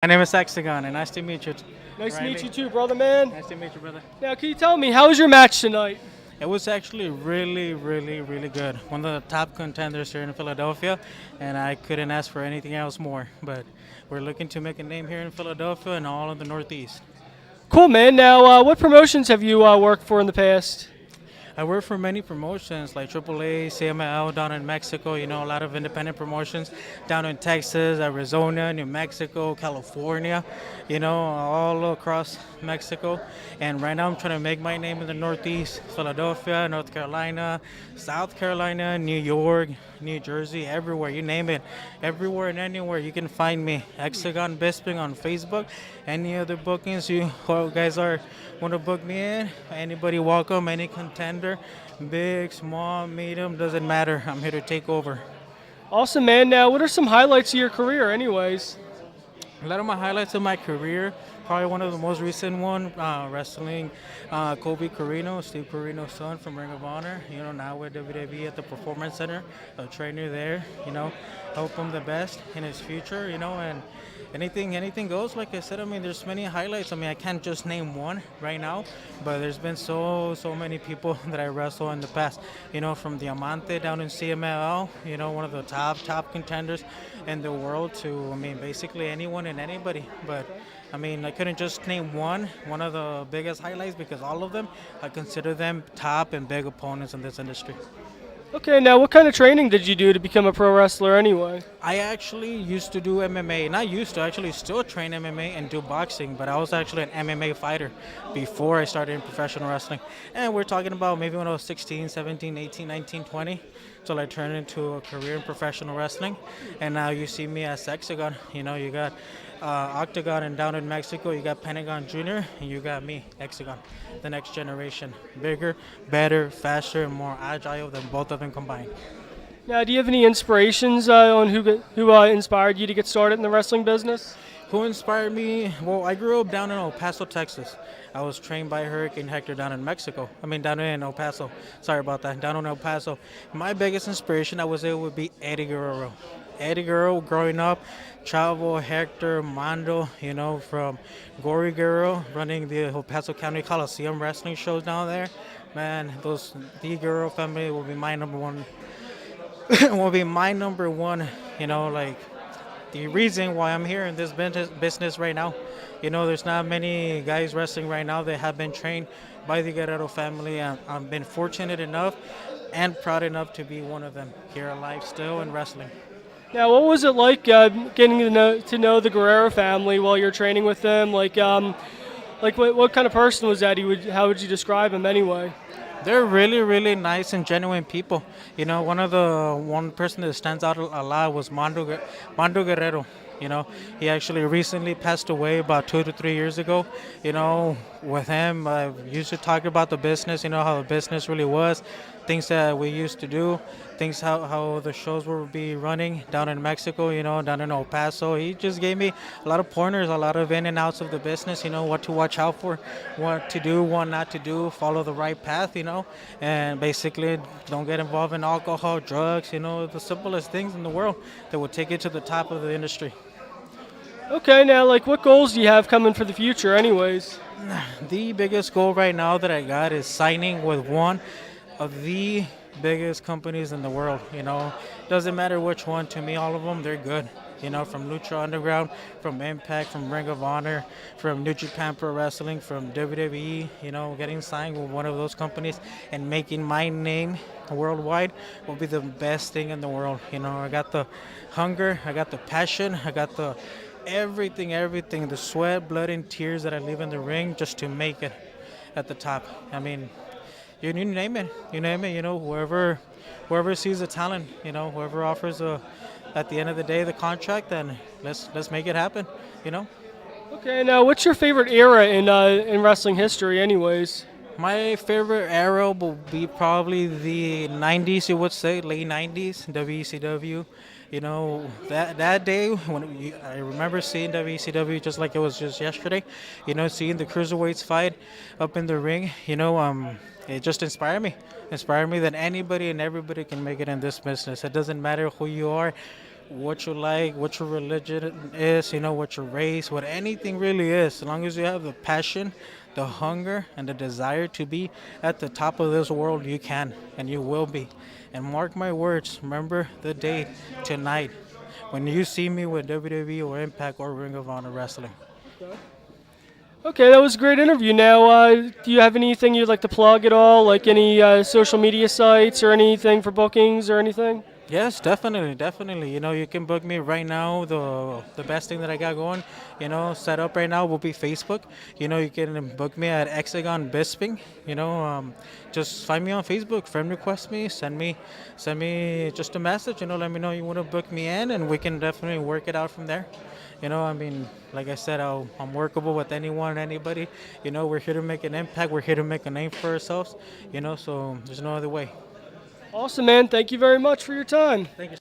My name is Hexagon, and nice to meet you, Nice to meet Riley. you too, brother man. Nice to meet you, brother. Now, can you tell me how was your match tonight? It was actually really, really, really good. One of the top contenders here in Philadelphia, and I couldn't ask for anything else more. But we're looking to make a name here in Philadelphia and all of the Northeast. Cool, man. Now, what promotions have you worked for in the past? I work for many promotions like AAA, CML down in Mexico, a lot of independent promotions down in Texas, Arizona, New Mexico, California, all across Mexico. And right now I'm trying to make my name in the Northeast, Philadelphia, North Carolina, South Carolina, New York, New Jersey, everywhere, you name it. Everywhere and anywhere you can find me. Hexagon Bisping on Facebook. Any other bookings you guys are want to book me in, anybody welcome, any contender, big, small, medium, doesn't matter. I'm here to take over. Awesome, man. Now, what are some highlights of your career, anyways? A lot of my highlights of my career, probably one of the most recent one, wrestling Kobe Carino, Steve Carino's son from Ring of Honor. Now with WWE at the Performance Center, a trainer there. Hope him the best in his future. And anything goes. Like I said, I mean, there's many highlights. I mean, I can't just name one right now, but there's been so many people that I wrestled in the past. From Diamante down in CMLL, one of the top contenders in the world to, I mean, basically anyone and anybody. But I mean, I couldn't just name one of the biggest highlights because all of them, I consider them top and big opponents in this industry. Okay, now, what kind of training did you do to become a pro wrestler, anyway? I actually used to do MMA. Not used to, actually still train MMA and do boxing, but I was actually an MMA fighter before I started in professional wrestling. And we're talking about maybe when I was 16, 17, 18, 19, 20, till I turned into a career in professional wrestling. And now you see me as Hexagon. You got Octagon and down in Mexico, you got Pentagon Jr., and you got me, Hexagon, the next generation. Bigger, better, faster, and more agile than both of them combined. Now, do you have any inspirations on who inspired you to get started in the wrestling business? Who inspired me? Well, I grew up down in El Paso, Texas. I was trained by Hurricane Hector down in Mexico. I mean, down in El Paso. Sorry about that. Down in El Paso. My biggest inspiration, I would say, would be Eddie Guerrero. Eddie Guerrero, growing up, Chavo, Hector, Mando, from Gory Guerrero, running the El Paso County Coliseum wrestling shows down there. Man, the Guerrero family will be my number one. Will be my number one. Like the reason why I'm here in this business right now. There's not many guys wrestling right now that have been trained by the Guerrero family. And I've been fortunate enough and proud enough to be one of them here alive still in wrestling. Now, what was it like getting to know the Guerrero family while you're training with them? Like what kind of person was that? How would you describe him, anyway? They're really, really nice and genuine people. One person that stands out a lot was Mando Guerrero. He actually recently passed away about 2 to 3 years ago. With him, I used to talk about the business. How the business really was, things that we used to do, things how the shows will be running down in Mexico. Down in El Paso. He just gave me a lot of pointers, a lot of in and outs of the business. What to watch out for, what to do, what not to do, follow the right path. And basically don't get involved in alcohol, drugs. The simplest things in the world that will take you to the top of the industry. Okay, now, like, what goals do you have coming for the future, anyways? The biggest goal right now that I got is signing with one of the biggest companies in the world. Doesn't matter which one. To me, all of them, they're good. From Lucha Underground, from Impact, from Ring of Honor, from New Japan Pro Wrestling, from WWE. Getting signed with one of those companies and making my name worldwide will be the best thing in the world. I got the hunger, I got the passion, I got the everything, the sweat, blood, and tears that I leave in the ring just to make it at the top. I mean, you name it. Whoever sees the talent, whoever offers at the end of the day the contract, then let's make it happen. You know. Okay, now, what's your favorite era in wrestling history, anyways? My favorite era will be probably the 90s, you would say, late 90s, WCW. That day I remember seeing WCW just like it was just yesterday. Seeing the cruiserweights fight up in the ring. It just inspired me. Inspired me that anybody and everybody can make it in this business. It doesn't matter who you are, what you like, what your religion is, what your race, what anything really is. As long as you have the passion, the hunger, and the desire to be at the top of this world, you can and you will be. And mark my words, remember the date tonight when you see me with WWE or Impact or Ring of Honor Wrestling. Okay, that was a great interview. Now, do you have anything you'd like to plug at all, like any social media sites or anything for bookings or anything? Yes, definitely, definitely. You can book me right now. The best thing that I got going, set up right now will be Facebook. You can book me at Hexagon Bisping. Just find me on Facebook, friend request me, send me just a message. Let me know you want to book me in, and we can definitely work it out from there. Like I said, I'm workable with anyone, anybody. We're here to make an impact. We're here to make a name for ourselves. So there's no other way. Awesome, man. Thank you very much for your time. Thank you.